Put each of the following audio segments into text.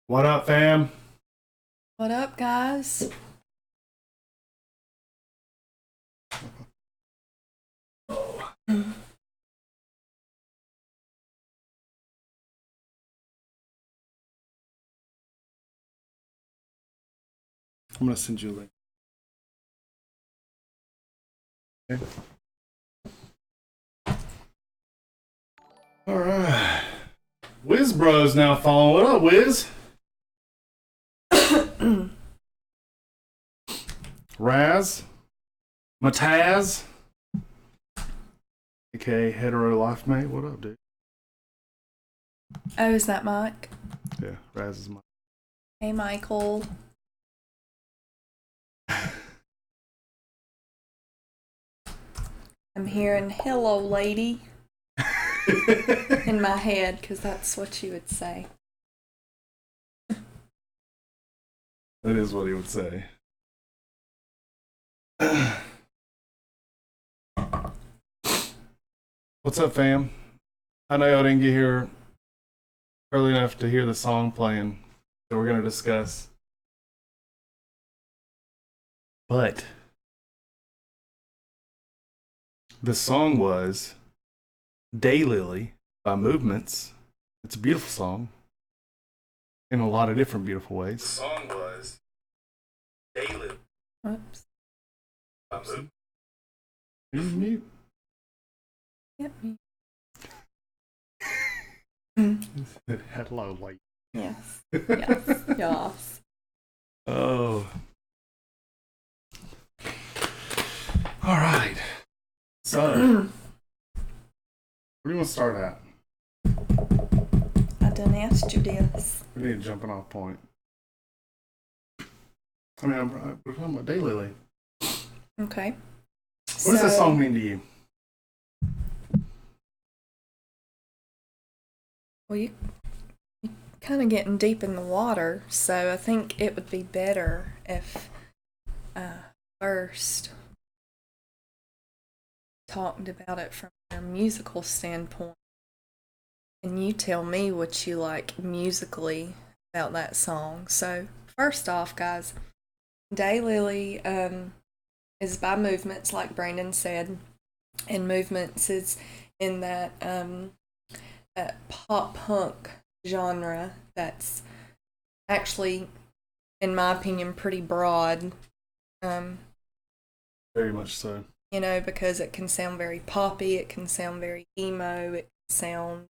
What up, fam? What up, guys? I'm gonna send you a link. Okay. All right. Wiz Bros now following. What up, Wiz? Raz, Mataz, aka Hetero Life Mate. What up, dude? Oh, is that Mike? Yeah, Raz is my. Hey, Michael. I'm hearing hello, lady, in my head, because that's what you would say. That is what he would say. What's up, fam? I know y'all didn't get here early enough to hear the song playing that we're going to discuss. But the song was Daylily by Movements. It's a beautiful song in a lot of different beautiful ways. The song was Daylily. Whoops. By Movements. Are you mute? Yep. Hello, late. Yes. Yes. Yes. Oh. All right. So, where do you want to start at? I done asked you this. We need a jumping off point. I mean, we're talking about Daylily. Okay. What does this song mean to you? Well, you're kind of getting deep in the water, so I think it would be better if first talked about it from a musical standpoint. And you tell me what you like musically about that song. So, first off, guys, Daylily is by Movements, like Brandon said. And Movements is in that pop punk genre that's actually, in my opinion, pretty broad. Very much so. You know, because it can sound very poppy, it can sound very emo, it can sound,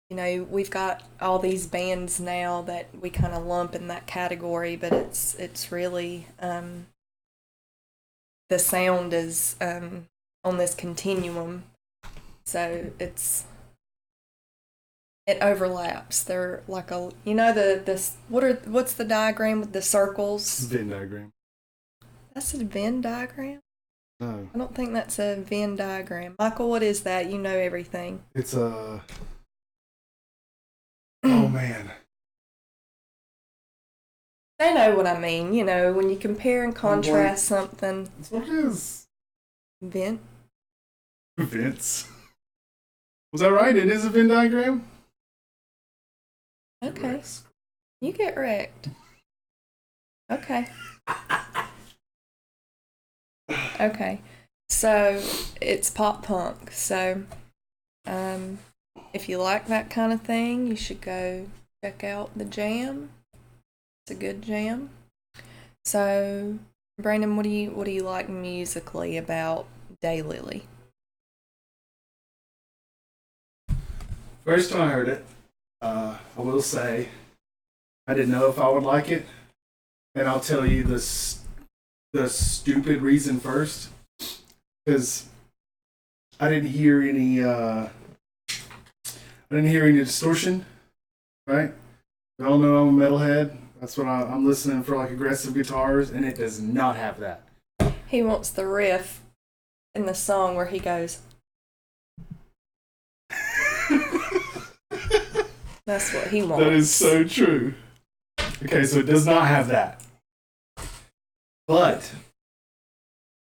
you know, we've got all these bands now that we kind of lump in that category, but it's really the sound is on this continuum, so it overlaps. They're like a, you know, what's the diagram with the circles? Venn diagram. That's a Venn diagram? No. I don't think that's a Venn diagram. Michael, what is that? You know everything. It's a. Oh, man. They know what I mean. You know, when you compare and contrast something. That's what it is. Venn? Vince. Was that right? It is a Venn diagram? Okay. You get wrecked. Okay. Okay. So, it's pop punk. So, if you like that kind of thing, you should go check out the jam. It's a good jam. So, Brandon, what do you like musically about Daylily? First time I heard it, I will say I didn't know if I would like it, and I'll tell you the stupid reason first, because I didn't hear any distortion, right? We all know I'm a metalhead. That's what I'm listening for, like aggressive guitars, and it does not have that. He wants the riff in the song where he goes. That's what he wants. That is so true. Okay, so it does not have that. But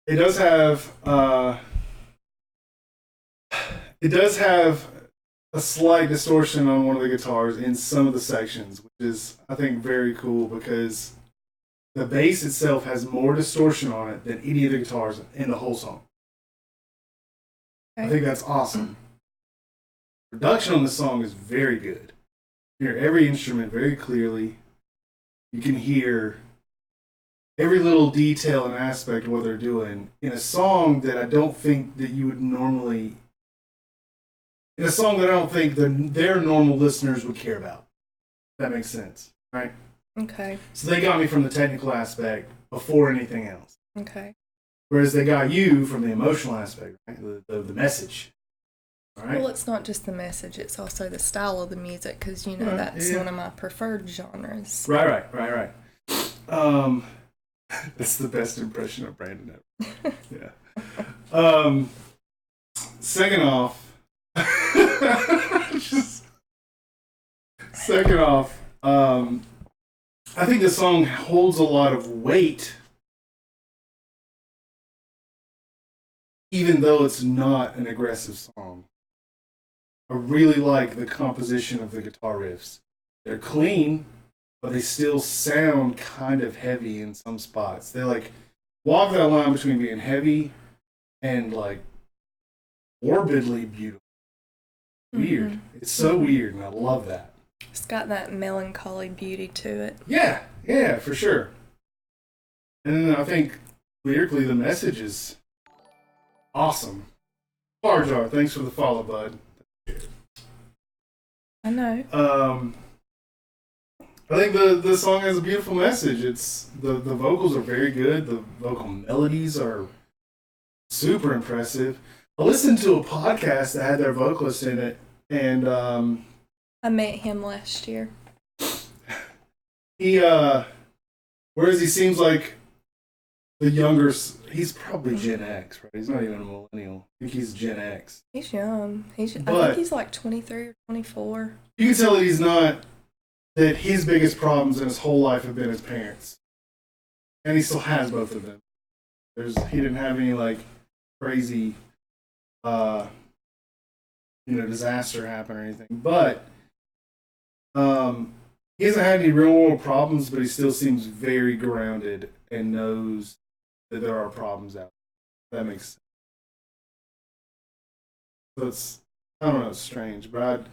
it does have a slight distortion on one of the guitars in some of the sections, which is, I think, very cool because the bass itself has more distortion on it than any of the guitars in the whole song. I think that's awesome. Production on the song is very good. You hear every instrument very clearly. You can hear every little detail and aspect of what they're doing in a song that I don't think that you would normally, in a song that I don't think their normal listeners would care about. If that makes sense, right? Okay. So they got me from the technical aspect before anything else. Okay. Whereas they got you from the emotional aspect, right? The message. All right? Well, it's not just the message; it's also the style of the music, because that's one of my preferred genres. Right. That's the best impression of Brandon ever. Yeah. Second off, I think the song holds a lot of weight, even though it's not an aggressive song. I really like the composition of the guitar riffs. They're clean, but they still sound kind of heavy in some spots. They like walk that line between being heavy and like morbidly beautiful. Weird. Mm-hmm. It's so weird, and I love that. It's got that melancholy beauty to it. Yeah, for sure. And then I think lyrically the message is awesome. Jar, thanks for the follow, bud. I know. I think the song has a beautiful message. It's the vocals are very good. The vocal melodies are super impressive. I listened to a podcast that had their vocalist in it, and I met him last year. He whereas he seems like the younger, he's probably Gen X, right? He's not even a millennial. I think he's Gen X. He's young. I think he's like 23 or 24. You can tell that his biggest problems in his whole life have been his parents. And he still has both of them. He didn't have any like crazy disaster happen or anything. But he hasn't had any real world problems, but he still seems very grounded and knows that there are problems out there. That makes sense. So it's strange. But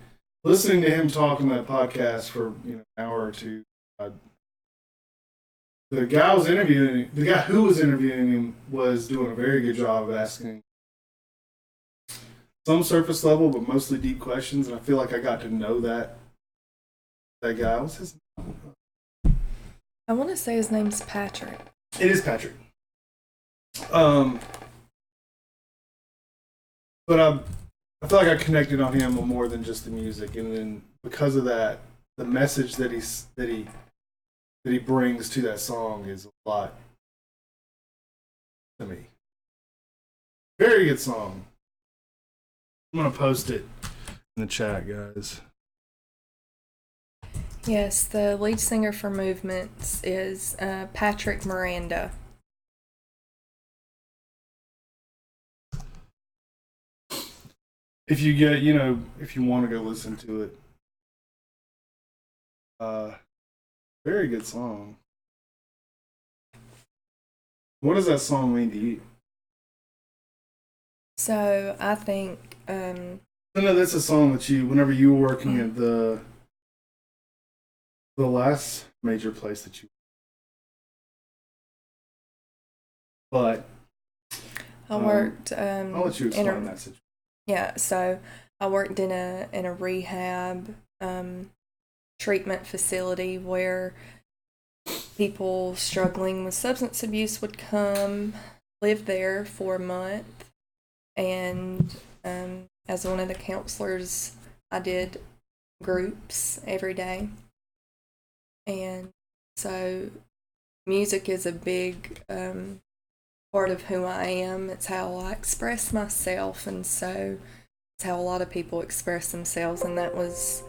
listening to him talk on that podcast for an hour or two, the guy who was interviewing him was doing a very good job of asking some surface level, but mostly deep questions. And I feel like I got to know that guy. What's his name? I want to say his name's Patrick. It is Patrick. But I feel like I connected on him more than just the music, and then because of that, the message that he brings to that song is a lot to me. Very good song. I'm gonna post it in the chat, guys. Yes, the lead singer for Movements is Patrick Miranda. If you if you want to go listen to it, very good song. What does that song mean to you? So I think. No, that's a song that whenever you were working at the last major place that you. But I worked. I'll let you explain that situation. Yeah, so I worked in a rehab treatment facility where people struggling with substance abuse would come live there for a month, and as one of the counselors, I did groups every day, and so music is a big part of who I am. It's how I express myself, and so it's how a lot of people express themselves, and that was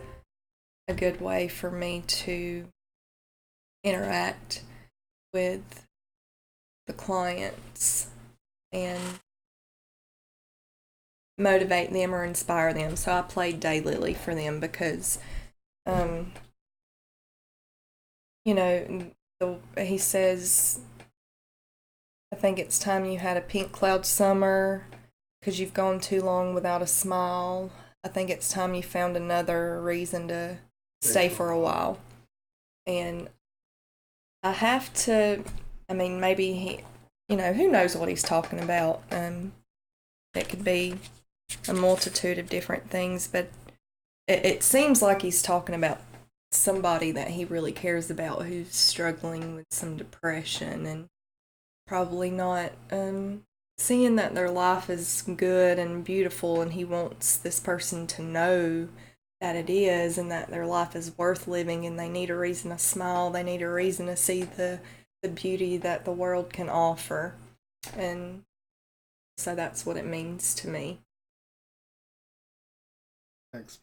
a good way for me to interact with the clients and motivate them or inspire them. So I played Daylily for them because, you know, he says, I think it's time you had a pink cloud summer because you've gone too long without a smile. I think it's time you found another reason to stay for a while. And I have to, I mean, maybe he, you know, who knows what he's talking about. It could be a multitude of different things, but it seems like he's talking about somebody that he really cares about who's struggling with some depression and probably not seeing that their life is good and beautiful, and he wants this person to know that it is and that their life is worth living, and they need a reason to smile, they need a reason to see the beauty that the world can offer. And so that's what it means to me. Thanks.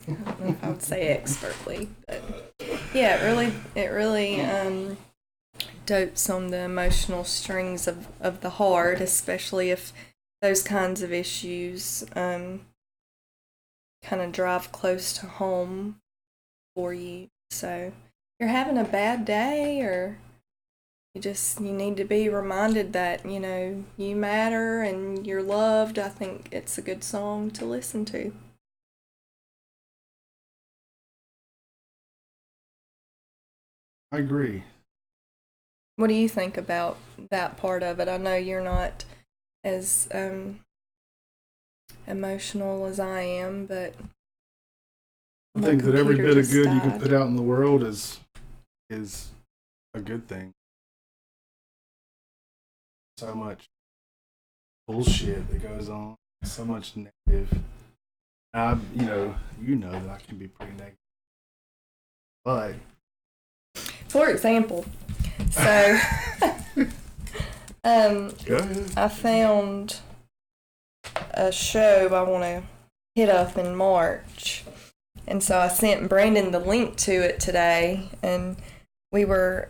I don't know if I would say expertly, but yeah, it really dotes on the emotional strings of the heart, especially if those kinds of issues kind of drive close to home for you. So you're having a bad day, or you need to be reminded that, you know, you matter and you're loved. I think it's a good song to listen to. I agree. What do you think about that part of it? I know you're not as emotional as I am, but I think that every bit of good you can put out in the world is a good thing. So much bullshit that goes on, so much negative. You know that I can be pretty negative, but for example, so I found a show I want to hit up in March, and so I sent Brandon the link to it today, and we were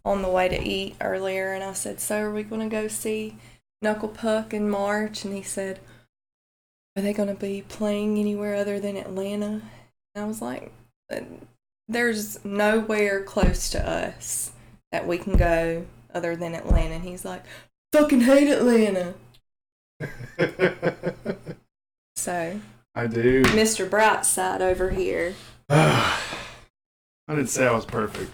on the way to eat earlier, and I said, so are we going to go see Knuckle Puck in March? And he said, are they going to be playing anywhere other than Atlanta? And I was like, there's nowhere close to us that we can go other than Atlanta. And he's like, fucking hate Atlanta. So I do. Mr. Brightside over here. I didn't say I was perfect,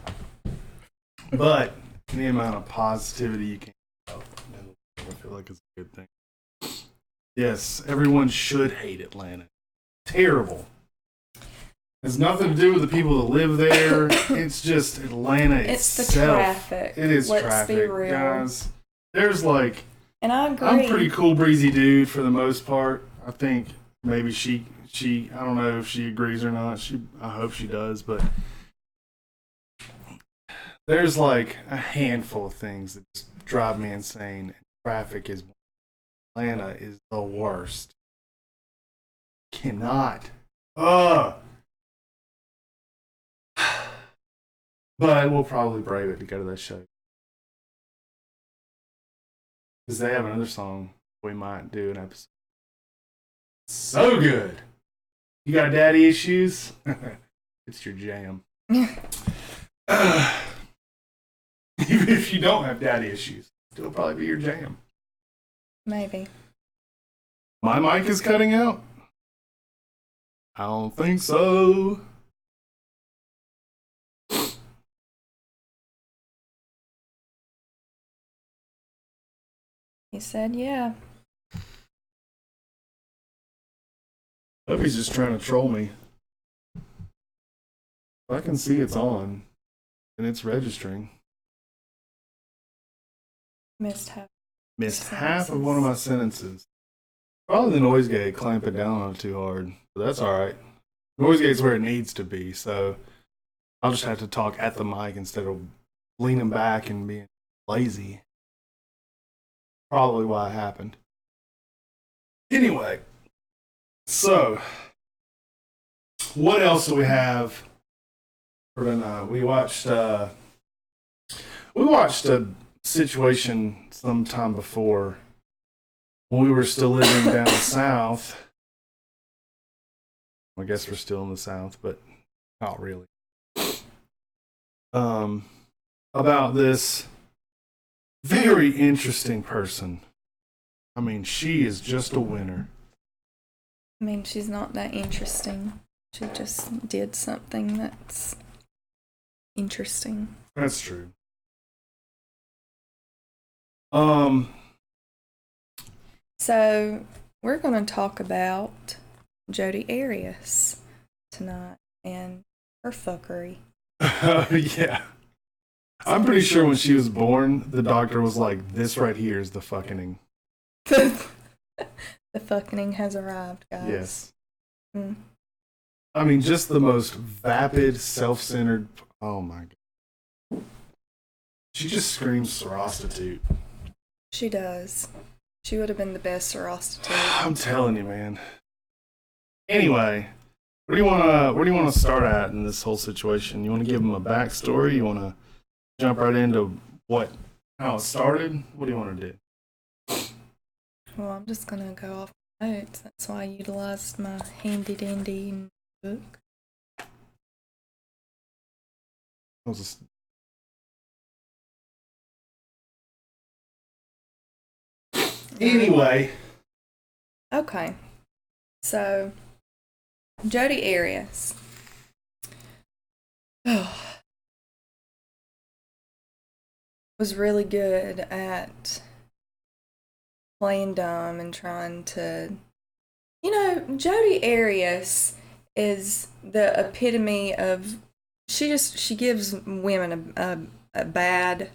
but the amount of positivity you can have, I feel like it's a good thing. Yes, everyone should hate Atlanta. Terrible. Has nothing to do with the people that live there. It's just Atlanta it's itself. It's the traffic. It is Let's traffic, be real. guys. There's like, and I agree. I'm a pretty cool, breezy dude for the most part. I think maybe she. I don't know if she agrees or not. I hope she does, but there's like a handful of things that just drive me insane. Traffic is. Atlanta is the worst. Cannot. But we'll probably brave it to go to that show. Because they have another song we might do an episode. So good. You got daddy issues? It's your jam. Even if you don't have daddy issues, it'll probably be your jam. Maybe. My mic is cutting out? I don't think so. He said, yeah. I hope he's just trying to troll me. I can see it's on, and it's registering. Missed half of one of my sentences. Probably the noise gate clamping down on it too hard, but that's all right. Noise gate's where it needs to be, so I'll just have to talk at the mic instead of leaning back and being lazy. Probably why it happened. Anyway, so what else do we have for tonight? We watched a situation sometime before when we were still living down south. I guess we're still in the South, but not really. About this very interesting person. I mean, she is just a winner. I mean, she's not that interesting. She just did something that's interesting. That's true. So we're going to talk about Jodi Arias tonight and her fuckery. Yeah. I'm pretty sure when she was born, the doctor was like, this right here is the fucking. The fucking has arrived, guys. Yes. Mm. I mean, just the most vapid, self-centered. Oh my God. She just screams prostitute. She does. She would have been the best prostitute. I'm telling you, man. Anyway, where do you want to start at in this whole situation? You want to give them a backstory? You want to jump right into how it started? What do you want to do? Well, I'm just gonna go off my notes. That's why I utilized my handy dandy book. Anyway. Okay. So, Jodi Arias. Was really good at playing dumb and trying to. Jodi Arias is the epitome of. She gives women a bad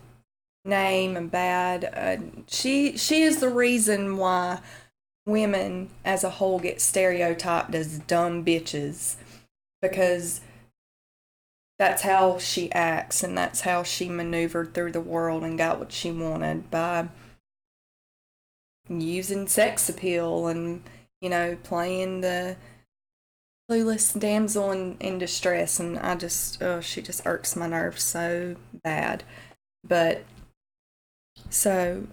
name and bad. She is the reason why women as a whole get stereotyped as dumb bitches, because that's how she acts and that's how she maneuvered through the world and got what she wanted by using sex appeal and, playing the clueless damsel in distress. And she just irks my nerves so bad. But, so,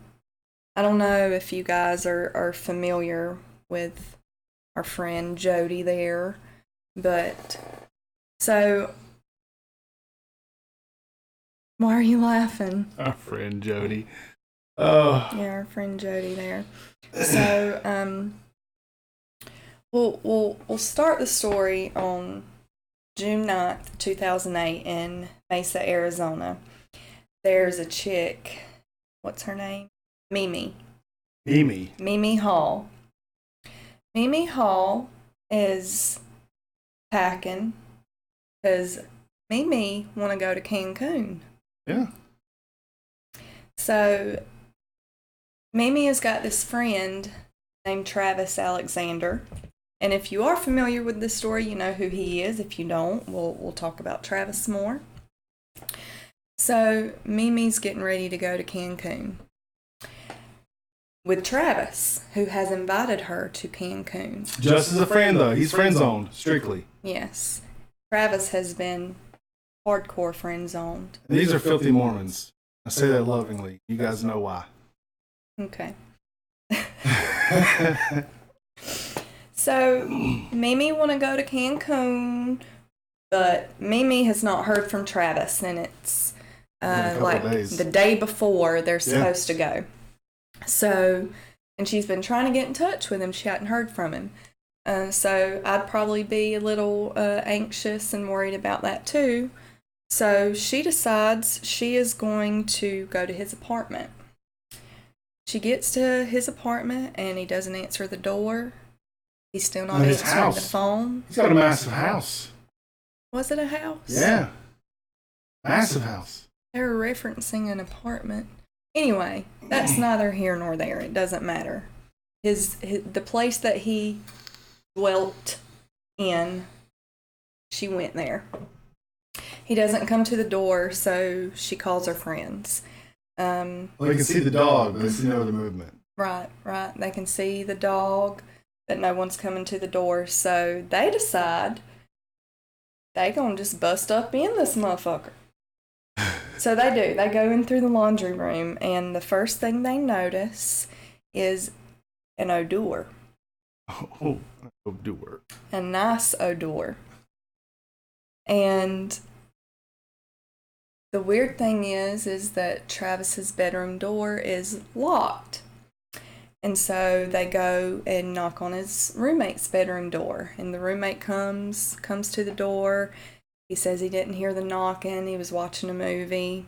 I don't know if you guys are familiar with our friend Jodi there, but, so, why are you laughing? Our friend Jodi. Oh. Yeah, our friend Jodi there. So, we'll start the story on June 9th, 2008 in Mesa, Arizona. There's a chick, what's her name? Mimi Hall. Mimi Hall is packing because Mimi want to go to Cancun. Yeah. So Mimi has got this friend named Travis Alexander. And if you are familiar with this story, you know who he is. If you don't, we'll talk about Travis more. So Mimi's getting ready to go to Cancun with Travis, who has invited her to Cancun. Just as a friend, though. He's friend-zoned, strictly. Yes. Travis has been hardcore friend-zoned. These are filthy Mormons. I say that lovingly. You guys know why. Okay. So, Mimi want to go to Cancun, but Mimi has not heard from Travis, and it's the day before they're supposed to go. So, and she's been trying to get in touch with him. She hadn't heard from him. So, I'd probably be a little anxious and worried about that too. So, she decides she is going to go to his apartment. She gets to his apartment, and he doesn't answer the door. He's still not answering the phone. He's got a massive house. Was it a house? Yeah. Massive house. They were referencing an apartment. Anyway, that's neither here nor there. It doesn't matter. The place that he dwelt in, she went there. He doesn't come to the door, so she calls her friends. Well, they can see the dog, but they see no other movement. Right. They can see the dog, but no one's coming to the door. So they decide they gonna just bust up in this motherfucker. So they do. They go in through the laundry room, and the first thing they notice is an odor. Oh, odor. A nice odor. And the weird thing is that Travis's bedroom door is locked. And so they go and knock on his roommate's bedroom door. And the roommate comes to the door. He says he didn't hear the knocking. He was watching a movie.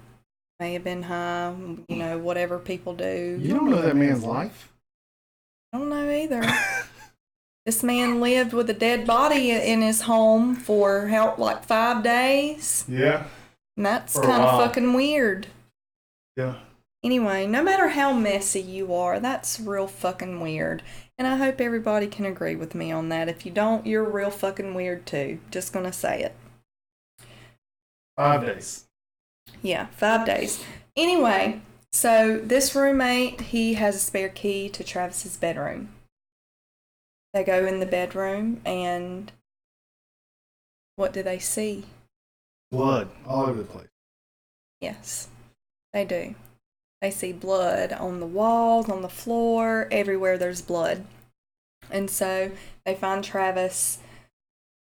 May have been high, whatever people do. You don't know that man's life? I don't know either. This man lived with a dead body in his home for like 5 days. Yeah. And that's kind of fucking weird. Yeah. Anyway, no matter how messy you are, that's real fucking weird. And I hope everybody can agree with me on that. If you don't, you're real fucking weird too. Just gonna say it. 5 days. Yeah, 5 days. Anyway, so this roommate, he has a spare key to Travis's bedroom. They go in the bedroom and what do they see? Blood all over the place. Yes, they do. They see blood on the walls, on the floor, everywhere there's blood. And so they find Travis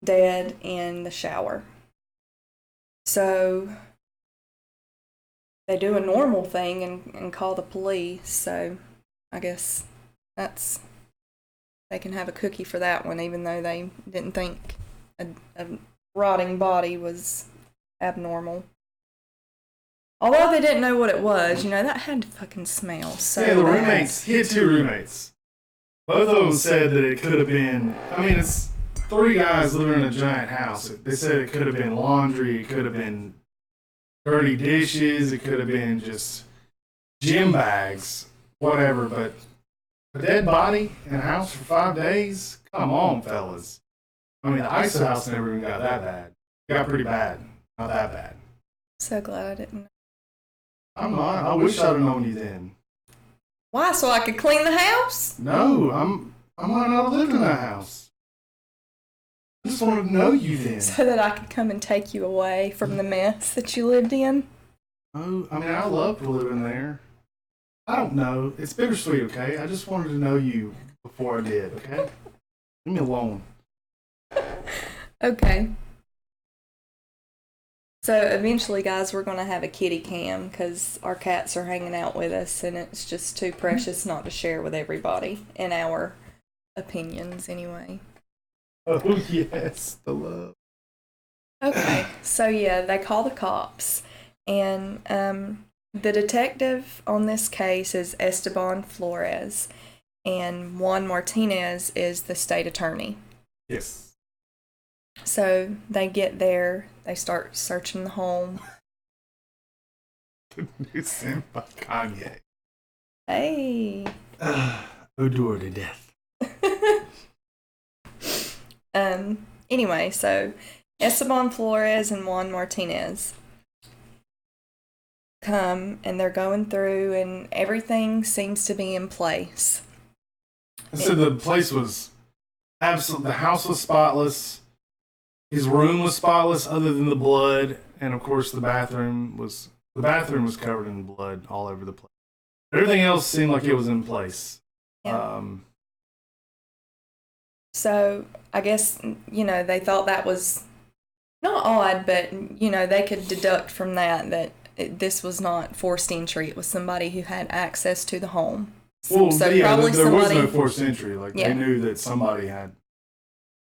dead in the shower. So they do a normal thing and call the police. So I guess they can have a cookie for that one, even though they didn't think a rotting body was abnormal. Although they didn't know what it was, that had to fucking smell so yeah, the bad. roommates, he had 2 roommates. Both of them said that it could have been, it's 3 guys living in a giant house. They said it could have been laundry, it could have been dirty dishes, it could have been just gym bags, whatever, but a dead body in a house for 5 days? Come on, fellas. The ice house never even got that bad. It got pretty bad. Not that bad. So glad I didn't know. I wish I'd have known you then. Why? So I could clean the house? No, I might not have lived in that house. I just wanted to know you then. So that I could come and take you away from the mess that you lived in? Oh, I loved living there. I don't know. It's bittersweet, okay? I just wanted to know you before I did, okay? Leave me alone. Okay. So eventually, guys, we're going to have a kitty cam because our cats are hanging out with us and it's just too precious not to share with everybody, in our opinions anyway. Oh, yes, the love. Okay, so yeah, they call the cops and the detective on this case is Esteban Flores and Juan Martinez is the state attorney. Yes. So they get there, they start searching the home. The new sin by Kanye. Hey. Odor to death. Anyway, so Esteban Flores and Juan Martinez come and they're going through and everything seems to be in place. So the place was absolutely, the house was spotless. His room was spotless other than the blood. And of course the bathroom was covered in blood all over the place. Everything else seemed like it was in place. Yeah. So I guess, they thought that was not odd, but, they could deduct from that this was not forced entry. It was somebody who had access to the home. Well, so yeah, probably there was somebody, no forced entry. They knew that somebody had.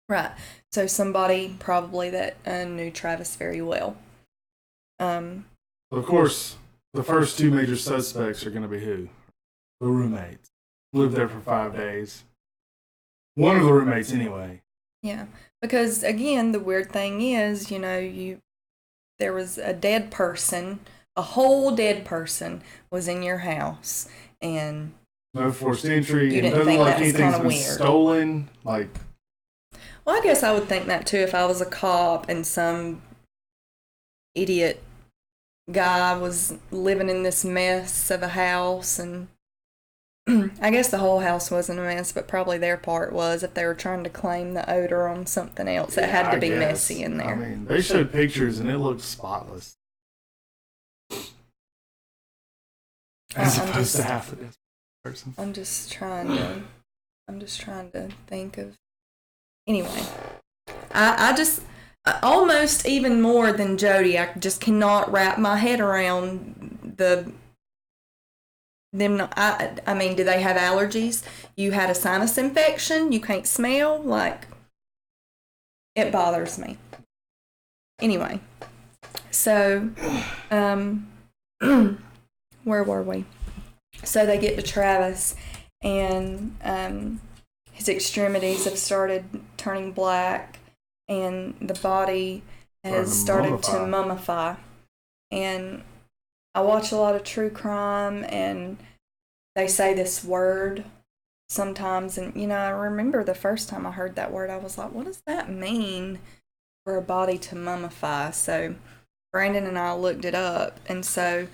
Right. So somebody probably that knew Travis very well. Of course, the first 2 major suspects are going to be who? The roommates. Lived there for 5 days. One of the roommates, anyway. Yeah, because again, the weird thing is, there was a dead person, a whole dead person was in your house, and no forced entry. You didn't think that was kind of weird. Stolen, Well, I guess I would think that too if I was a cop and some idiot guy was living in this mess of a house, and I guess the whole house wasn't a mess, but probably their part was if they were trying to claim the odor on something else. It had to be messy in there. They showed pictures and it looked spotless. As opposed to half of this person. I'm just trying to I'm just trying to think of. Anyway, I just almost even more than Jodi. I just cannot wrap my head around them. I mean, do they have allergies? You had a sinus infection. You can't smell. Like, it bothers me. Anyway, so where were we? So they get to Travis, and his extremities have started turning black, and the body has started to mummify. And I watch a lot of true crime, and they say this word sometimes, and I remember the first time I heard that word, I was like, what does that mean for a body to mummify? So Brandon and I looked it up, and so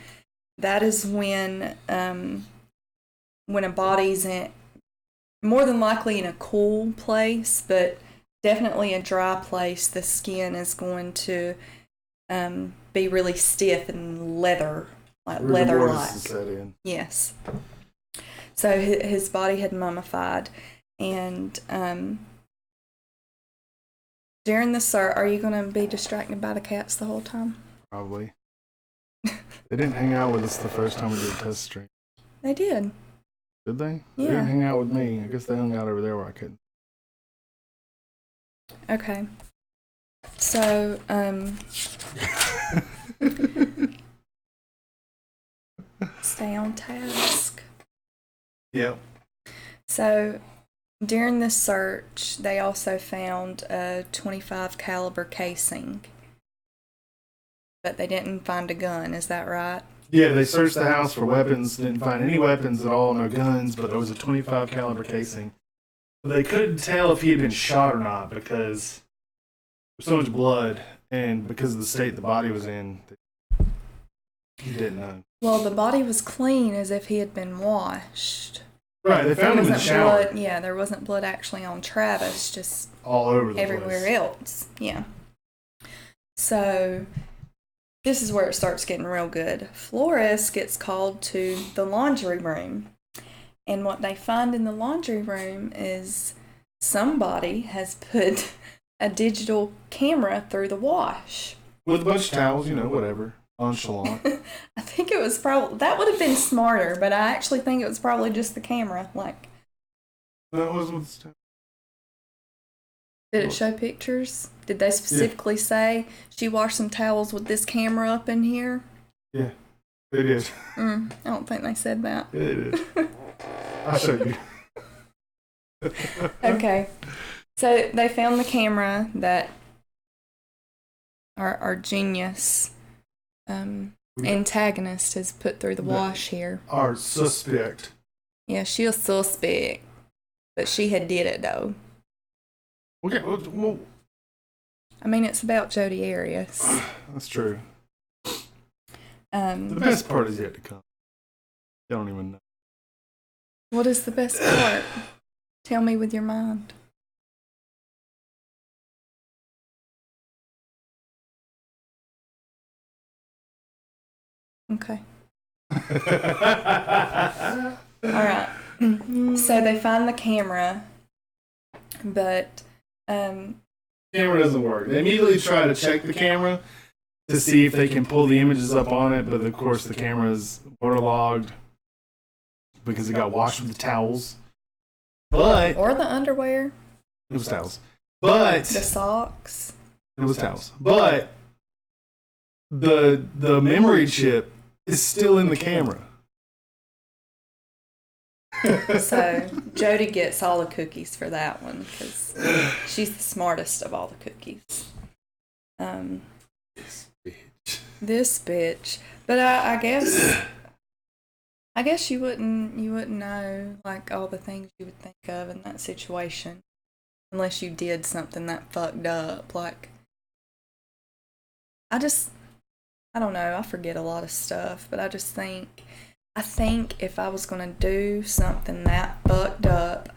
that is when a body's more than likely in a cool place, but definitely a dry place, the skin is going to be really stiff and leather-like. Yes. So his body had mummified, and during the search, are you going to be distracted by the cats the whole time? Probably. They didn't hang out with us the first time we did a test stream. They did. Did they? Yeah. They didn't hang out with me. I guess they hung out over there where I couldn't. Okay. So, stay on task. Yep. So, during this search, they also found a .25 caliber casing, but they didn't find a gun. Is that right? Yeah, they searched the house for weapons, didn't find any weapons at all, no guns, but there was a .25 caliber casing. But they couldn't tell if he had been shot or not because there was so much blood, and because of the state the body was in, he didn't know. Well, the body was clean, as if he had been washed. Right, they found him in the shower. Blood, yeah, there wasn't blood actually on Travis, just all over the everywhere place. else. Yeah. So this is where it starts getting real good. Flores gets called to the laundry room, and what they find in the laundry room is somebody has put a digital camera through the wash. With a bunch of towels, whatever. Nonchalant. I think it was probably, that would have been smarter, but I actually think it was probably just the camera. Like, that was with the did it show pictures? Did they specifically say she washed some towels with this camera up in here? Yeah, they did. I don't think they said that. Yeah, they did. I'll show you. Okay. So they found the camera that our genius antagonist has put through the wash here. Our suspect. Yeah, she's a suspect, but she had did it though. Okay, well, I mean, it's about Jodi Arias. That's true. The best part is yet to come. I don't even know. What is the best part? Tell me with your mind. Okay. All right. So they find the camera, but camera doesn't work. They immediately try to check the camera to see if they can pull the images up on it, but of course the camera is waterlogged because it got washed with the towels. But or the underwear. It was towels. But the socks. It was towels. But the memory chip is still in the camera. So Jodi gets all the cookies for that one because she's the smartest of all the cookies. This bitch. But I guess you wouldn't know like all the things you would think of in that situation unless you did something that fucked up. Like I don't know, I forget a lot of stuff, but I think if I was going to do something that fucked up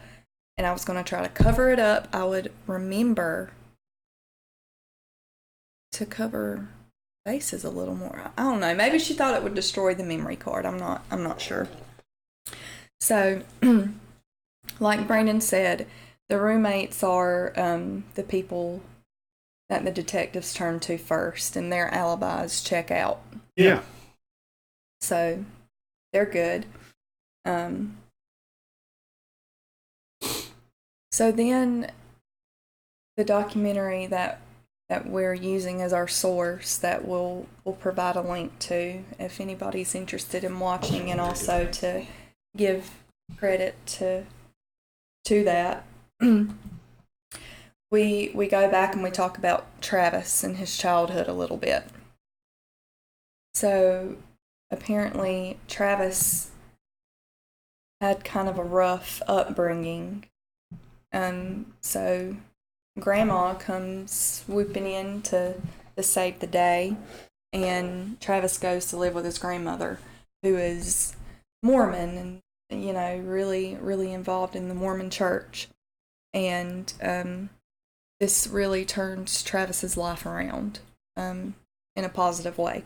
and I was going to try to cover it up, I would remember to cover bases a little more. I don't know. Maybe she thought it would destroy the memory card. I'm not sure. So like Brandon said, the roommates are the people that the detectives turn to first, and their alibis check out. Yeah. So they're good. So then the documentary that we're using as our source that we'll provide a link to if anybody's interested in watching, and also to give credit to that. we go back and we talk about Travis and his childhood a little bit. So apparently Travis had kind of a rough upbringing. So Grandma comes swooping in to save the day, and Travis goes to live with his grandmother, who is Mormon and, you know, really, really involved in the Mormon church. And this really turns Travis's life around in a positive way.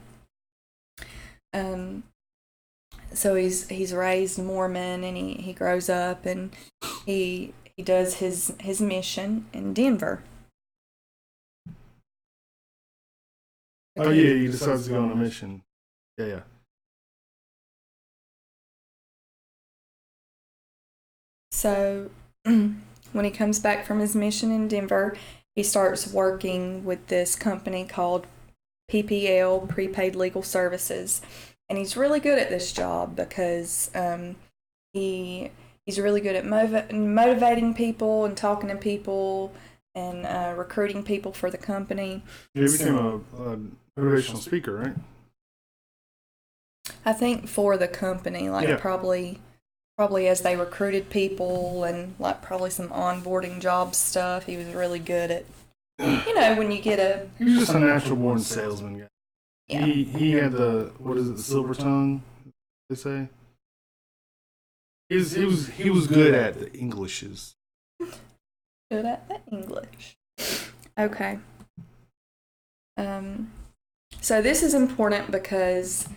So he's raised Mormon, and he grows up, and he does his mission in Denver. Oh yeah, he decides to go on a mission. Yeah. So when he comes back from his mission in Denver, he starts working with this company called PPL, Prepaid Legal Services. And he's really good at this job because he's really good at motivating people and talking to people and recruiting people for the company. He became a motivational speaker, right? I think for the company, like Yeah. probably as they recruited people and like probably some onboarding job stuff, he was really good at, you know, when you get a... He was just a natural born salesman guy. Yeah. He had the silver tongue, they say. He was good at the Englishes. Good at the English. Okay. So this is important because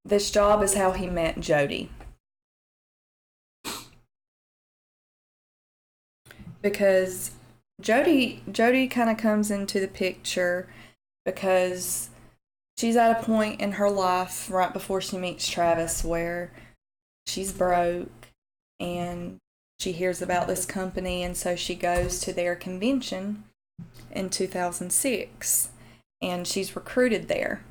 this job is how he met Jodi. Because Jodi kind of comes into the picture because she's at a point in her life right before she meets Travis where she's broke and she hears about this company, and so she goes to their convention in 2006 and she's recruited there.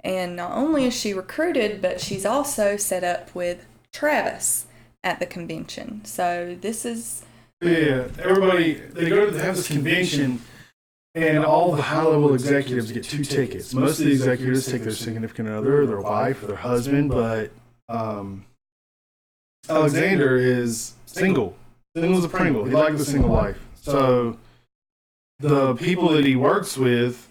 And not only is she recruited, but she's also set up with Travis at the convention. So this is... Yeah, everybody, they have this convention, and all the high-level executives get 2 tickets. Most of the executives take their significant other, their wife, or their husband, but Alexander is single. Single as a Pringle. He likes the single life. So the people that he works with,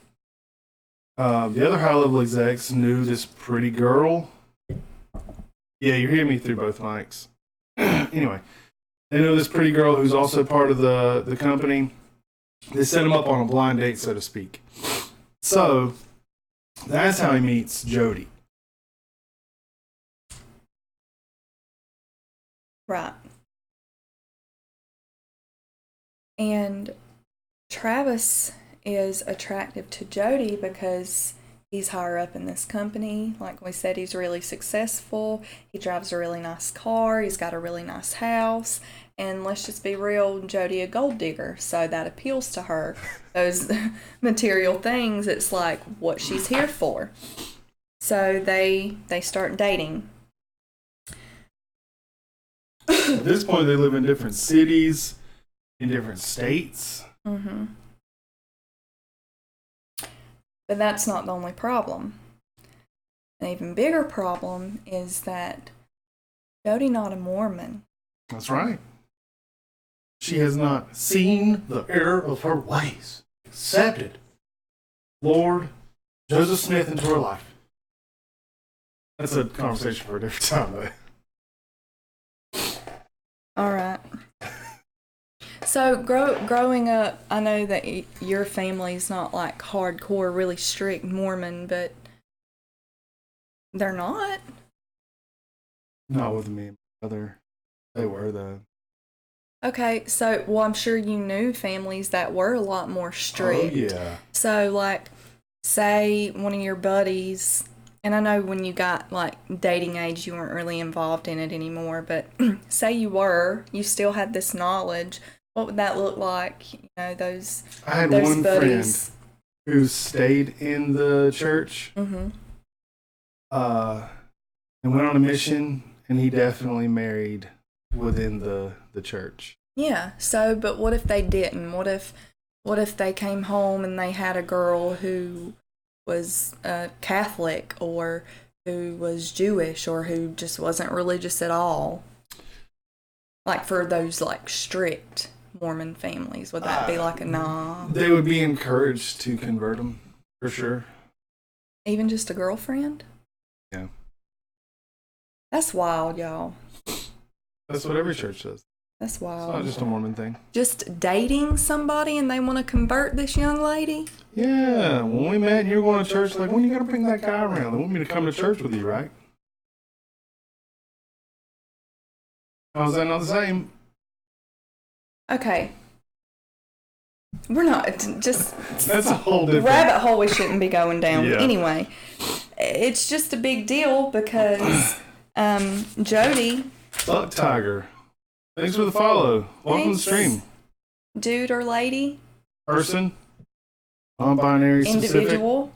the other high-level execs knew this pretty girl. Yeah, you're hearing me through both mics. Anyway, they know this pretty girl who's also part of the company. They set him up on a blind date, so to speak. So that's how he meets Jodi. Right. And Travis is attractive to Jodi because he's higher up in this company. Like we said, he's really successful. He drives a really nice car. He's got a really nice house. And let's just be real, Jodi a gold digger, so that appeals to her. Those material things, it's like what she's here for. So they start dating. At this point, they live in different cities, in different states. Mm-hmm. But that's not the only problem. An even bigger problem is that Jodi not a Mormon. That's right. She has not seen the error of her ways, accepted Lord Joseph Smith into her life. That's a conversation for a different time, though. All right. So growing up, I know that your family's not like hardcore, really strict Mormon, but they're not. Not with me and my brother. They were, though. Okay, so, well, I'm sure you knew families that were a lot more strict. Oh, yeah. So, like, say one of your buddies, and I know when you got, like, dating age, you weren't really involved in it anymore, but say you still had this knowledge, what would that look like? You know, I had those one buddies. friend who stayed in the church Mm-hmm. uh, and went on a mission, and he definitely married within the church. Yeah. So, but what if they didn't? What if they came home and they had a girl who was Catholic or who was Jewish or who just wasn't religious at all? Like for those like strict Mormon families, would that be like a nah? They would be encouraged to convert them, for sure. Even just a girlfriend? Yeah. That's wild, y'all. That's what every church does. That's It's wild. not just a Mormon thing. Just dating somebody and they want to convert this young lady? Yeah, when we met and you were going to church, like, when are you going to bring that guy around? They want me to come to church with you, right? How is that not the same? Okay. We're not just That's a whole different... rabbit hole we shouldn't be going down. Yeah. Anyway, it's just a big deal because Jodi, Fuck Tiger. Thanks for the follow. Welcome to the Thanks. stream. dude or lady, Person. Non-binary specific. individual.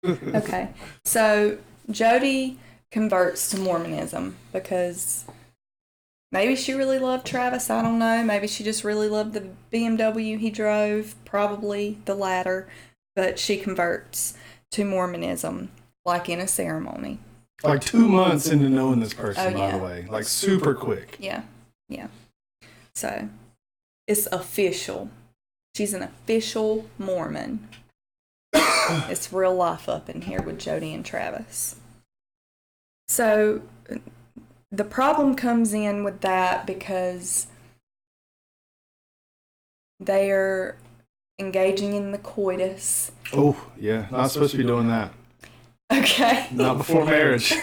Okay, so Jodi converts to Mormonism because maybe she really loved Travis. I don't know. Maybe she just really loved the BMW he drove. Probably the latter. But she converts to Mormonism, like in a ceremony. Like 2 months into knowing this person, Oh, by yeah. the way. Like super quick. Yeah, yeah. So it's official. She's an official Mormon. It's real life up in here with Jodi and Travis. So the problem comes in with that because they're engaging in the coitus. Oh, yeah. Not supposed to be doing that. Okay. Not before marriage.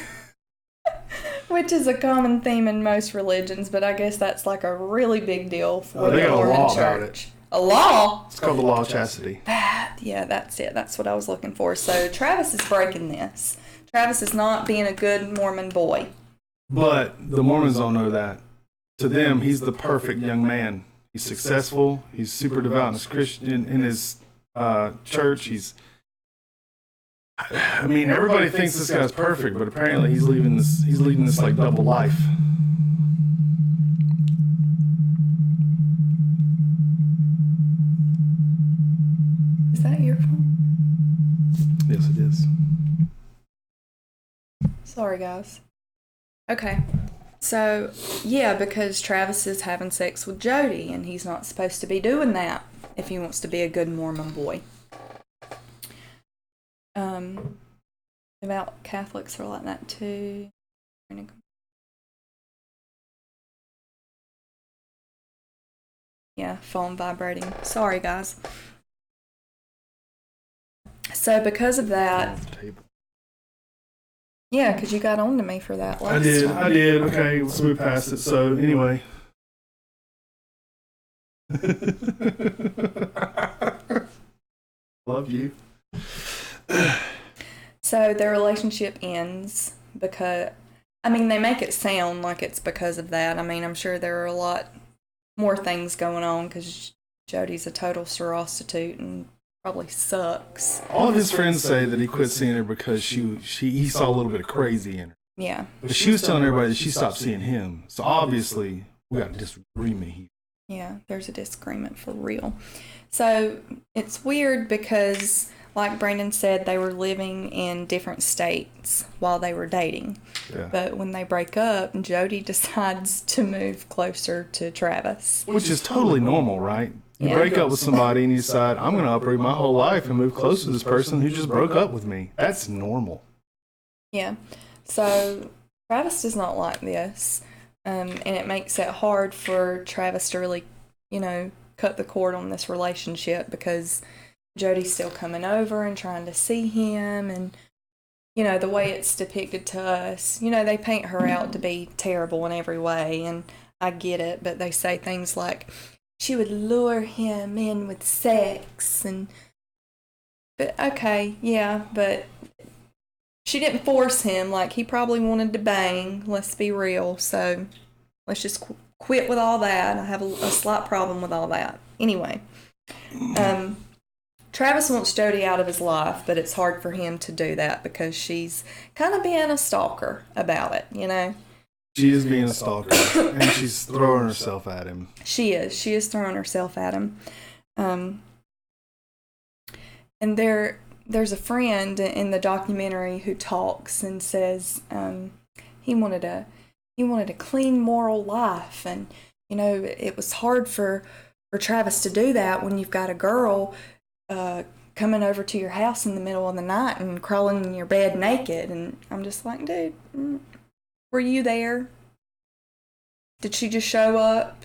Which is a common theme in most religions, but I guess that's like a really big deal for They the got a Mormon law about church. A law? It's called the law of chastity. Yeah, that's it. That's what I was looking for. So Travis is breaking this. Travis is not being a good Mormon boy. But the Mormons don't know that. To them, he's the perfect young man. He's successful. He's super devout in his Christian in his church. I mean, everybody thinks this guy's perfect, but apparently he's leading this like double life. Is that your phone? Yes, it is. Sorry, guys. Okay. So, yeah, because Travis is having sex with Jodi, and he's not supposed to be doing that if he wants to be a good Mormon boy. About Catholics are like that too. Yeah, phone vibrating. Sorry, guys. So, because of that, yeah, because you got on to me for that last time. I did. Okay, let's move past it. So, anyway. Love you. So their relationship ends because, I mean, they make it sound like it's because of that. I mean, I'm sure there are a lot more things going on because Jodi's a total prostitute and probably sucks. All of his friends say that he quit seeing her because he saw a little bit of crazy in her. Yeah. But she was telling everybody that she stopped seeing him. So obviously, we got a disagreement here. Yeah, there's a disagreement for real. So it's weird because, like Brandon said, they were living in different states while they were dating. Yeah. But when they break up, Jodi decides to move closer to Travis. Which is totally normal, right? You Yeah. break up with somebody and you decide, I'm going to uproot my whole life and move close to this person who just broke up with me. That's normal. Yeah. So Travis does not like this. And it makes it hard for Travis to really, cut the cord on this relationship because Jodi's still coming over and trying to see him. And you know, the way it's depicted to us, you know, they paint her out to be terrible in every way, and I get it, but they say things like she would lure him in with sex, and but okay, yeah, but she didn't force him. Like, he probably wanted to bang. Let's be real. So let's just quit with all that. I have a slight problem with all that. Anyway, Travis wants Jodi out of his life, but it's hard for him to do that because she's kind of being a stalker about it, you know? She is being a stalker, and she's throwing herself at him. She is. She is throwing herself at him. And there's a friend in the documentary who talks and says he wanted a clean moral life, and you know it was hard for Travis to do that when you've got a girl coming over to your house in the middle of the night and crawling in your bed naked. And I'm just like, dude, were you there? Did she just show up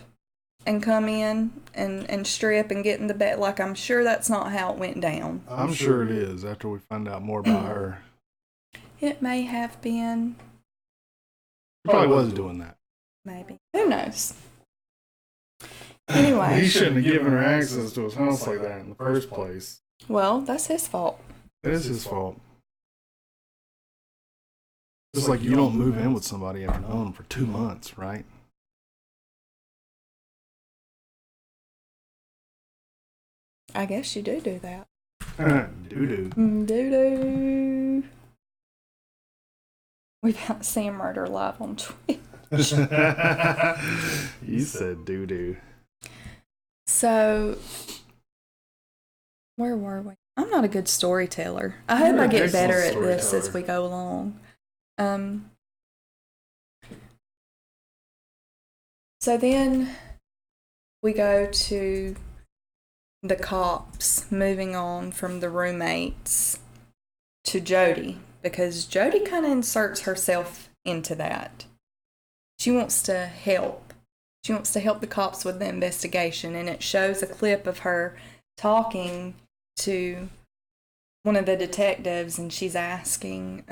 and come in and strip and get in the bed? Like, I'm sure that's not how it went down. I'm sure it is after we find out more about her. It may have been. He probably was doing that. Maybe. Who knows? Anyway. He shouldn't have given her access to his house like that in the first place. Well, that's his fault. It is his fault. It's like you don't move in with somebody after knowing them for 2 months, right? I guess you do that. Doo-doo. Doo-doo. We've got Sam Murder live on Twitch. You said doo-doo. So, where were we? I'm not a good storyteller. I hope I get better at this as we go along. So then we go to the cops, moving on from the roommates to Jodi, because Jodi kind of inserts herself into that. She wants to help. She wants to help the cops with the investigation, and it shows a clip of her talking to one of the detectives, and she's asking,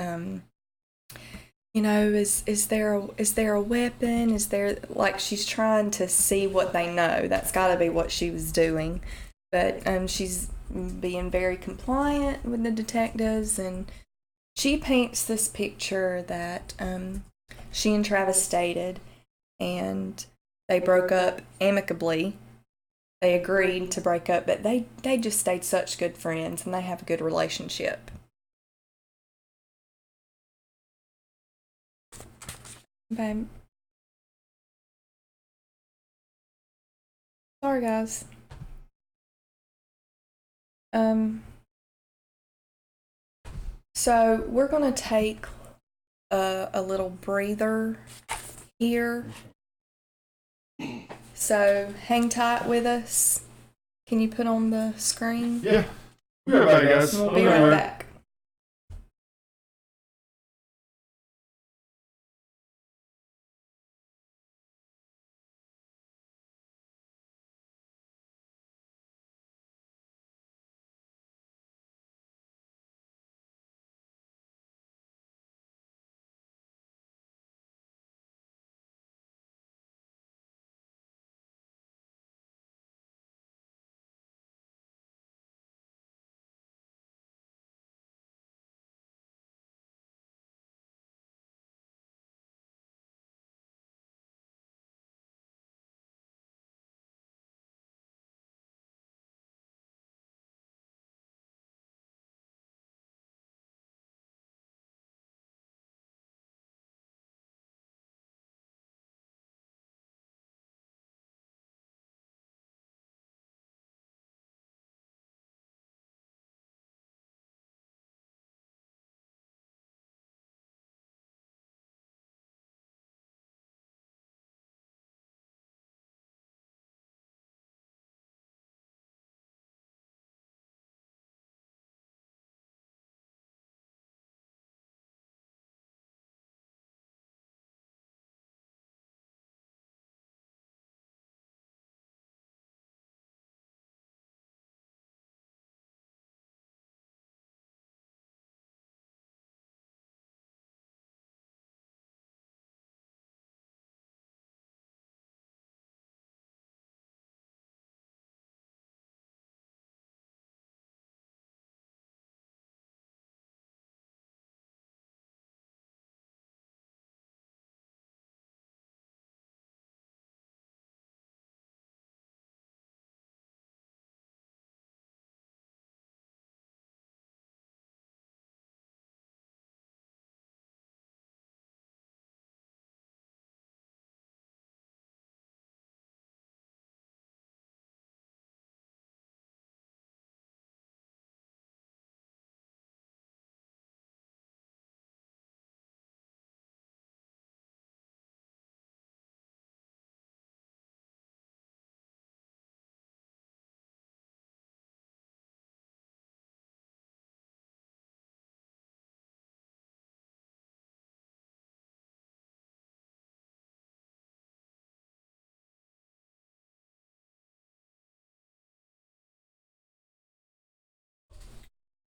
you know, is there a weapon? Is there, like, she's trying to see what they know. That's got to be what she was doing. But she's being very compliant with the detectives, and she paints this picture that she and Travis dated, and they broke up amicably. They agreed to break up, but they just stayed such good friends, and they have a good relationship. Okay. Sorry, guys. So we're gonna take a little breather here. So hang tight with us. Can you put on the screen? Yeah. We'll be right back, guys. We'll be right back.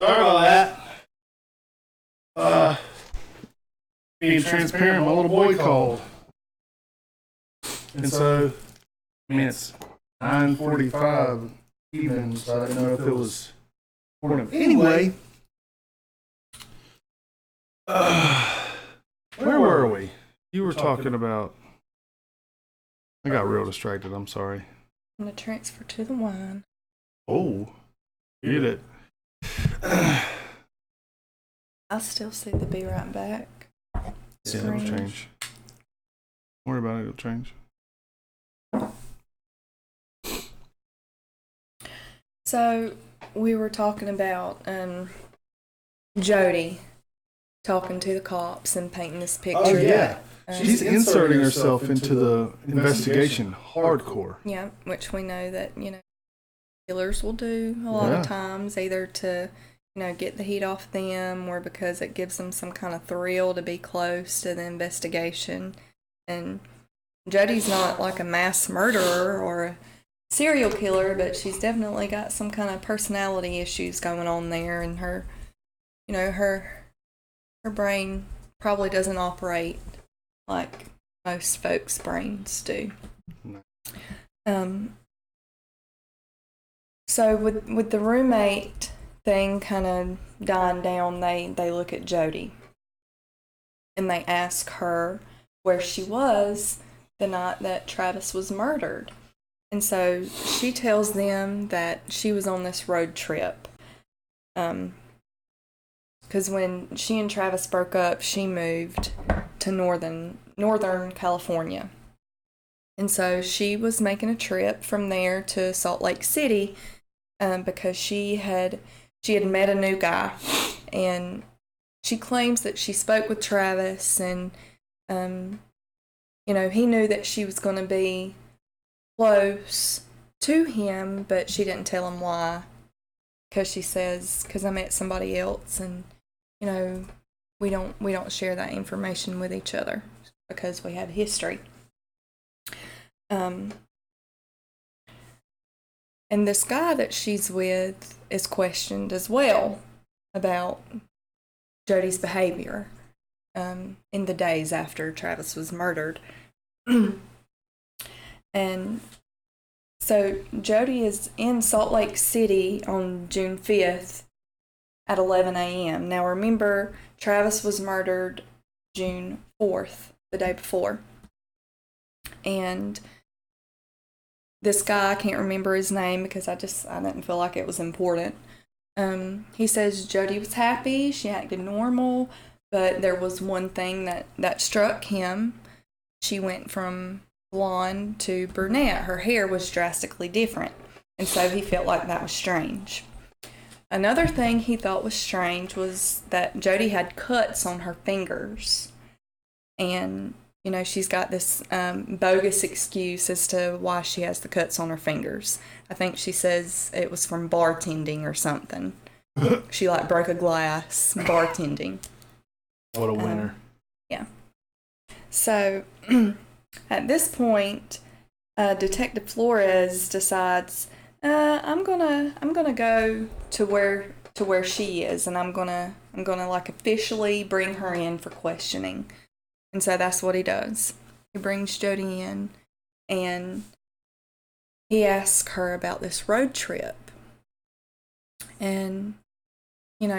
Sorry about that. Being transparent, my little boy called. And so, I mean, it's 9:45 evening, so I didn't know if it was morning. Anyway, where were we? You were talking about. I got real distracted. I'm sorry. I'm gonna transfer to the wine. Oh, get it. I still see the "Be Right Back." Yeah, it'll change. Don't worry about it. It'll change. So we were talking about Jodi talking to the cops and painting this picture. Oh yeah, she's inserting herself into the investigation hardcore. Yeah, which we know that killers will do a lot of times, either to get the heat off them, or because it gives them some kind of thrill to be close to the investigation. And Jodi's not like a mass murderer or a serial killer, but she's definitely got some kind of personality issues going on there, and her brain probably doesn't operate like most folks' brains do. So with the roommate thing kind of dying down, they look at Jodi and they ask her where she was the night that Travis was murdered. And so she tells them that she was on this road trip. Because when she and Travis broke up, she moved to Northern California. And so she was making a trip from there to Salt Lake City because she had met a new guy. And she claims that she spoke with Travis and, he knew that she was going to be close to him, but she didn't tell him why. Because she says, because I met somebody else, and we don't share that information with each other because we have history. And this guy that she's with is questioned as well about Jodi's behavior in the days after Travis was murdered. And so Jodi is in Salt Lake City on June 5th at 11 a.m. Now remember, Travis was murdered June 4th, the day before. And this guy, I can't remember his name because I didn't feel like it was important. He says Jodi was happy, she acted normal, but there was one thing that struck him. She went from blonde to brunette. Her hair was drastically different, and so he felt like that was strange. Another thing he thought was strange was that Jodi had cuts on her fingers, and she's got this bogus excuse as to why she has the cuts on her fingers. I think she says it was from bartending or something. She broke a glass bartending. What a winner. Yeah. So at this point, Detective Flores decides, I'm gonna go to where she is, and I'm gonna officially bring her in for questioning. And so that's what he does. He brings Jodi in, and he asks her about this road trip. And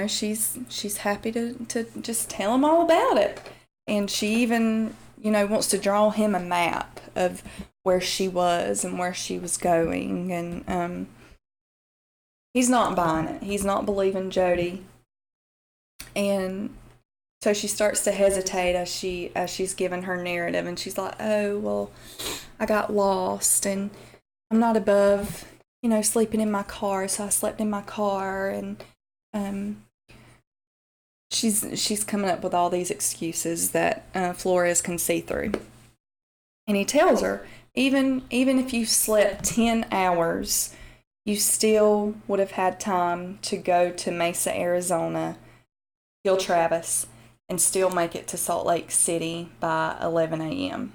she's happy to just tell him all about it. And she even wants to draw him a map of where she was and where she was going. And he's not buying it. He's not believing Jodi. And so she starts to hesitate as she's given her narrative, and she's like, "Oh, well, I got lost, and I'm not above, sleeping in my car, so I slept in my car." And she's coming up with all these excuses that Flores can see through. And he tells her, even if you slept 10 hours, you still would have had time to go to Mesa, Arizona, kill Travis, and still make it to Salt Lake City by 11 a.m.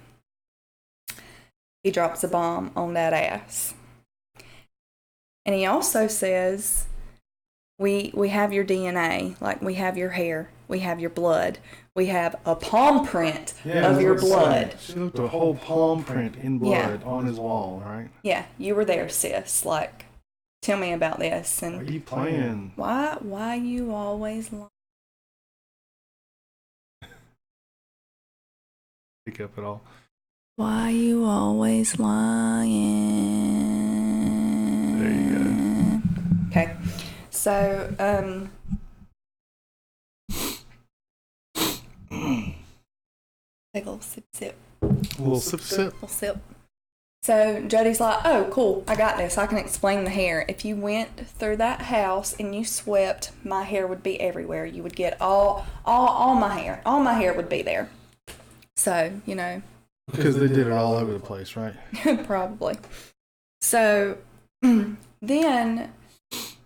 He drops a bomb on that ass. And he also says we have your DNA, like we have your hair, we have your blood, we have a palm print of your blood. She looked a whole palm print in blood on his wall, right? Yeah, you were there, sis. Like, tell me about this. And why are you playing? Why you always lie? Pick up at all. Why you always lying? There you go. Okay, so take a little sip. A little sip. Little sip. So Jodi's like, oh, cool, I got this. I can explain the hair. If you went through that house and you swept, my hair would be everywhere. You would get all my hair. All my hair would be there. So, you know. Because they did it all over the place, right? Probably. So then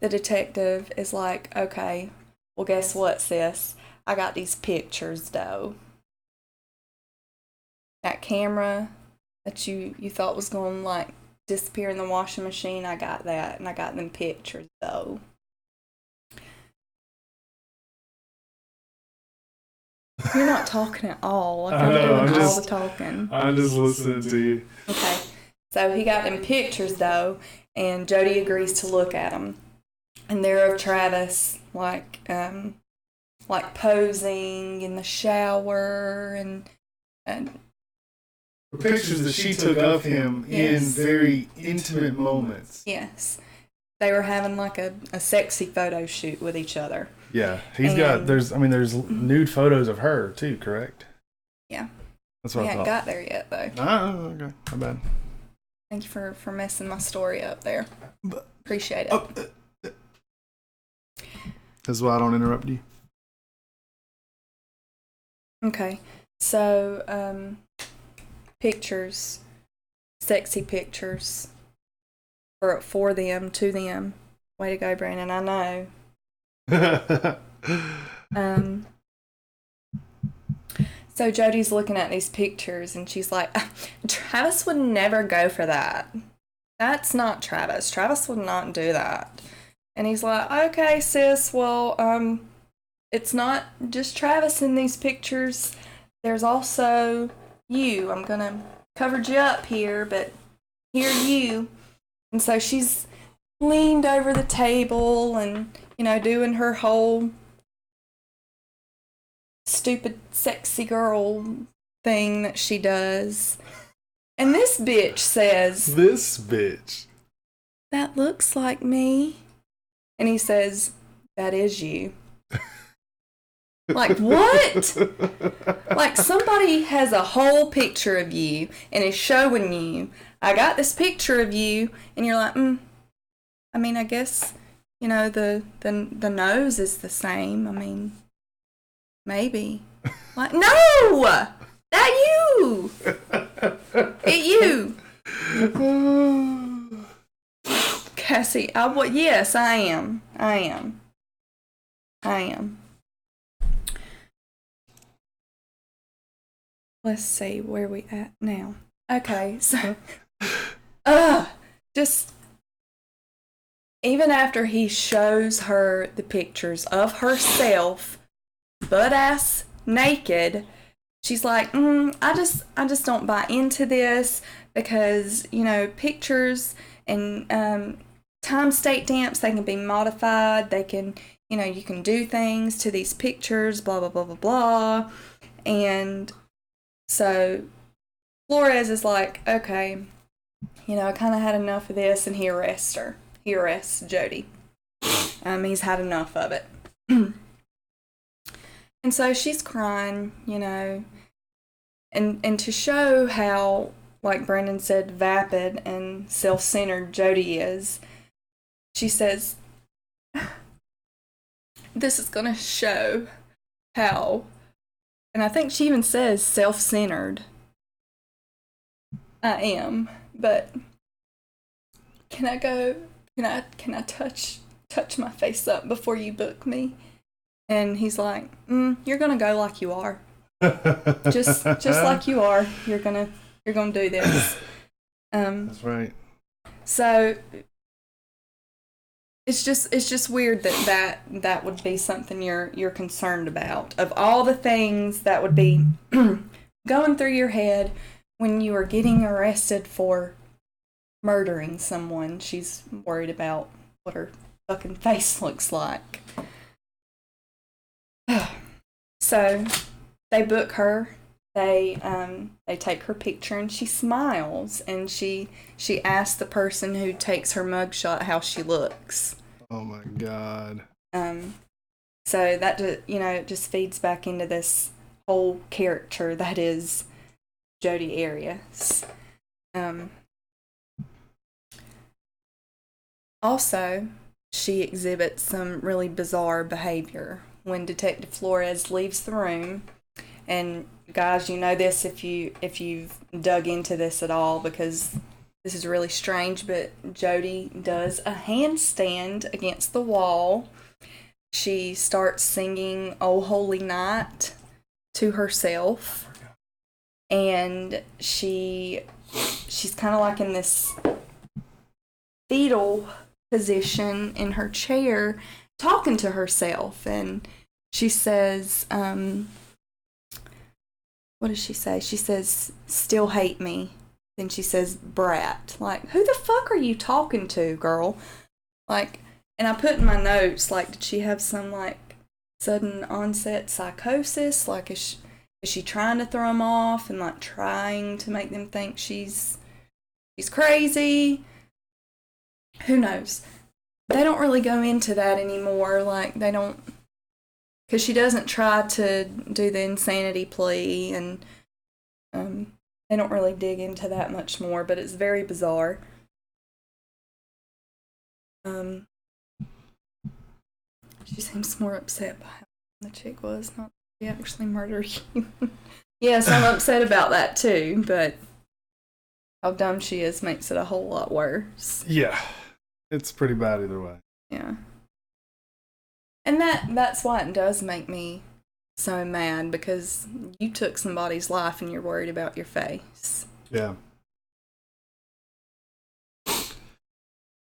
the detective is like, okay, well, guess what, sis? I got these pictures, though. That camera that you thought was going to, like, disappear in the washing machine, I got that. And I got them pictures, though. You're not talking at all. Like, I'm doing all the talking. I'm just listening to you. Okay. So he got them pictures, though, and Jodi agrees to look at them. And they're of Travis, like posing in the shower and the pictures that she took of him in very intimate moments. Yes. They were having like a sexy photo shoot with each other. Yeah. There's nude photos of her too, correct? Yeah. That's what I thought. We haven't got there yet, though. Oh, okay. My bad. Thank you for messing my story up there. Appreciate it. That's why I don't interrupt you. Okay. So, pictures. Sexy pictures. For them, to them. Way to go, Brandon. I know. So Jodi's looking at these pictures and she's like, Travis would never go for that. That's not Travis. Travis would not do that. And he's like, okay, sis, well, it's not just Travis in these pictures. There's also you. I'm gonna cover you up here, but here you. And so she's leaned over the table and, you know, doing her whole stupid sexy girl thing that she does. And this bitch says, that looks like me. And he says, that is you. Like, what? Like, somebody has a whole picture of you and is showing you, I got this picture of you, and you're like, I mean, I guess, you know, the nose is the same. I mean, maybe. Like, no! That you! It you! Cassie, yes, I am. Let's see, where we at now? Okay, so, just, even after he shows her the pictures of herself, butt-ass naked, she's like, I just don't buy into this because, you know, pictures and time-state stamps, they can be modified, they can, you know, you can do things to these pictures, blah, blah, blah, blah, blah, and so Flores is like, okay, you know, I kind of had enough of this, and he arrests her. He arrests Jodi. He's had enough of it. And so she's crying, you know, and to show how, like Brandon said, vapid and self-centered Jodi is, she says, this is going to show how, and I think she even says self-centered I am, but can I touch my face up before you book me? And he's like, you're gonna go like you are. just like you are. You're gonna do this. That's right. So it's just weird that would be something you're concerned about. Of all the things that would be going through your head when you are getting arrested for murdering someone, she's worried about what her fucking face looks like. So they book her. They take her picture and she smiles and she asks the person who takes her mugshot how she looks. Oh my god. So that it just feeds back into this whole character that is Jodi Arias. Also, she exhibits some really bizarre behavior when Detective Flores leaves the room. And guys, you know this if you've dug into this at all, because this is really strange, but Jodi does a handstand against the wall. She starts singing "Oh Holy Night" to herself, and she's kind of like in this fetal position in her chair, talking to herself, and she says, what does she say? She says, "Still hate me." Then she says, "Brat." Like, who the fuck are you talking to, girl? Like, and I put in my notes, like, did she have some, like, sudden onset psychosis? Like, is she trying to throw them off and, like, trying to make them think she's crazy? Who knows? They don't really go into that anymore. Like, they don't, because she doesn't try to do the insanity plea, and they don't really dig into that much more, but it's very bizarre. She seems more upset by how the chick was, not she actually murdered you. Yes, I'm upset about that too, but how dumb she is makes it a whole lot worse. Yeah, it's pretty bad either way. Yeah. And that's why it does make me so mad, because you took somebody's life and you're worried about your face. Yeah.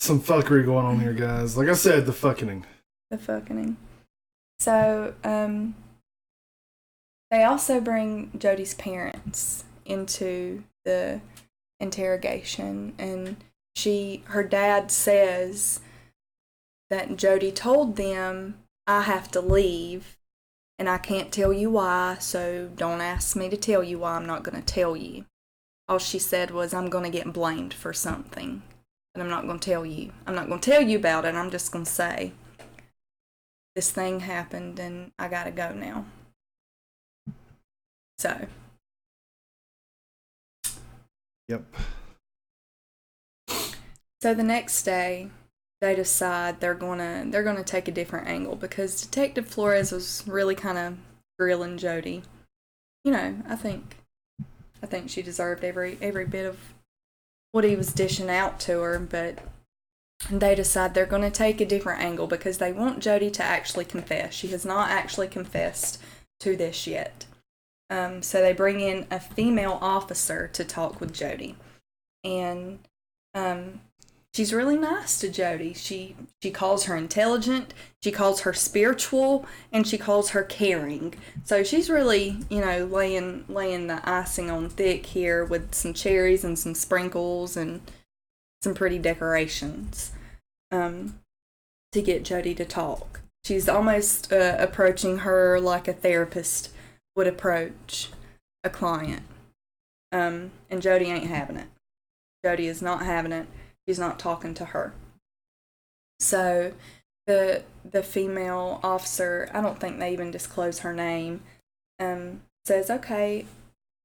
Some fuckery going on here, guys. Like I said, the fucking. The fucking. So, they also bring Jodi's parents into the interrogation, and her dad says that Jodi told them, "I have to leave, and I can't tell you why, so don't ask me to tell you why. I'm not going to tell you." All she said was, "I'm going to get blamed for something, and I'm not going to tell you. I'm not going to tell you about it. I'm just going to say, this thing happened, and I got to go now." So. Yep. So the next day, they decide they're gonna take a different angle, because Detective Flores was really kind of grilling Jodi. I think she deserved every bit of what he was dishing out to her, but they decide they're going to take a different angle because they want Jodi to actually confess. She has not actually confessed to this yet. So they bring in a female officer to talk with Jodi, and she's really nice to Jodi. She calls her intelligent, she calls her spiritual, and she calls her caring. So she's really, laying the icing on thick here with some cherries and some sprinkles and some pretty decorations to get Jodi to talk. She's almost approaching her like a therapist would approach a client. And Jodi ain't having it. Jodi is not having it. She's not talking to her. So the female officer, I don't think they even disclose her name, says, "Okay,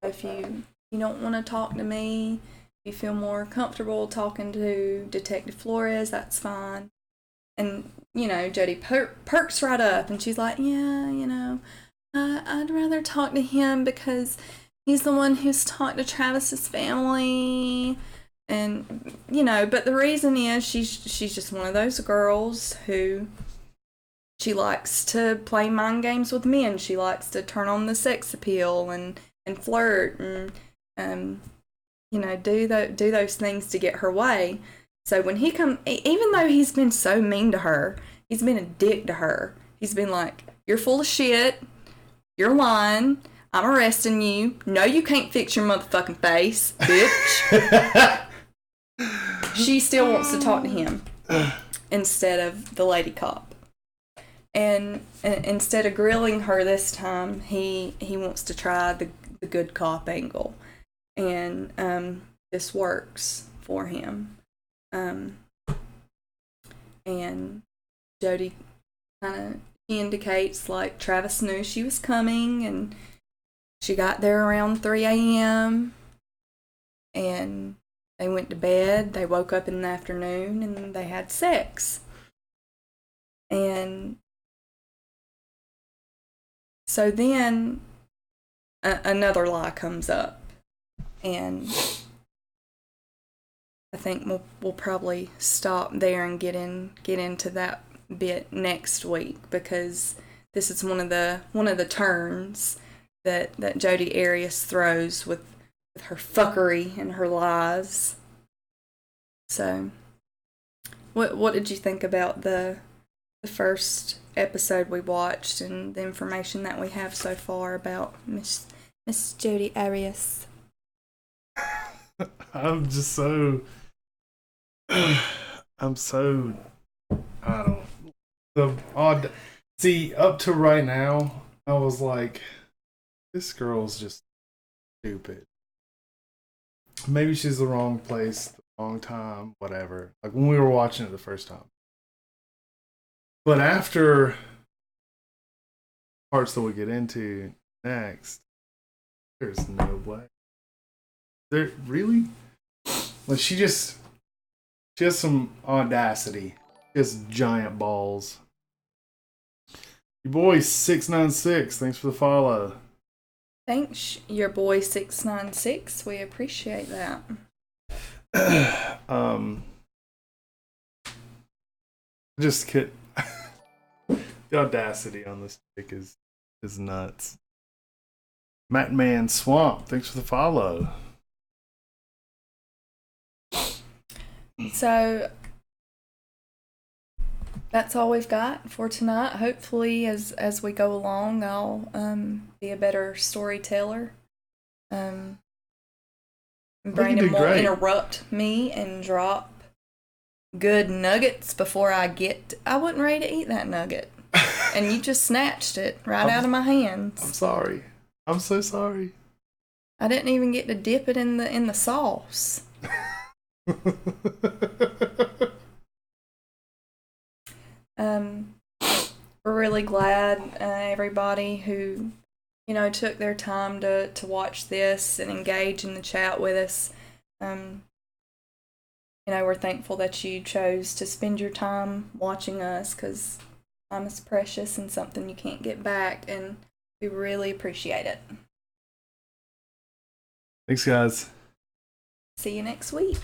if you don't want to talk to me, if you feel more comfortable talking to Detective Flores, that's fine." And, Jodi perks right up, and she's like, "Yeah, I'd rather talk to him because he's the one who's talked to Travis's family." And, but the reason is she's just one of those girls who she likes to play mind games with men. She likes to turn on the sex appeal and flirt and, do those things to get her way. So when he even though he's been so mean to her, he's been a dick to her. He's been like, "You're full of shit. You're lying. I'm arresting you. No, you can't fix your motherfucking face, bitch." She still wants to talk to him instead of the lady cop. And instead of grilling her this time, he wants to try the good cop angle. And this works for him. And Jodi kind of indicates like Travis knew she was coming, and she got there around 3 a.m. and they went to bed. They woke up in the afternoon and they had sex. And so then another lie comes up, and I think we'll probably stop there and get into that bit next week, because this is one of the turns that Jodi Arias throws with her fuckery and her lies. So, what did you think about the first episode we watched and the information that we have so far about Miss Jodi Arias? I'm just so. I'm so. I don't. The odd. See, up to right now, I was like, this girl's just stupid. Maybe she's the wrong place, the wrong time, whatever. Like when we were watching it the first time. But after parts that we get into next, there's no way. There really? Like she has some audacity. She has giant balls. Your boy 696, thanks for the follow. Thanks, your boy 696. We appreciate that. Just kid. The audacity on this chick is nuts. Matt Man Swamp, thanks for the follow. So that's all we've got for tonight. Hopefully, as we go along, I'll be a better storyteller. Brandon won't interrupt me and drop good nuggets before I wasn't ready to eat that nugget. And you just snatched it right out of my hands. I'm sorry. I'm so sorry. I didn't even get to dip it in the sauce. We're really glad everybody who took their time to watch this and engage in the chat with us. We're thankful that you chose to spend your time watching us, because time is precious and something you can't get back, and we really appreciate it. Thanks, guys. See you next week.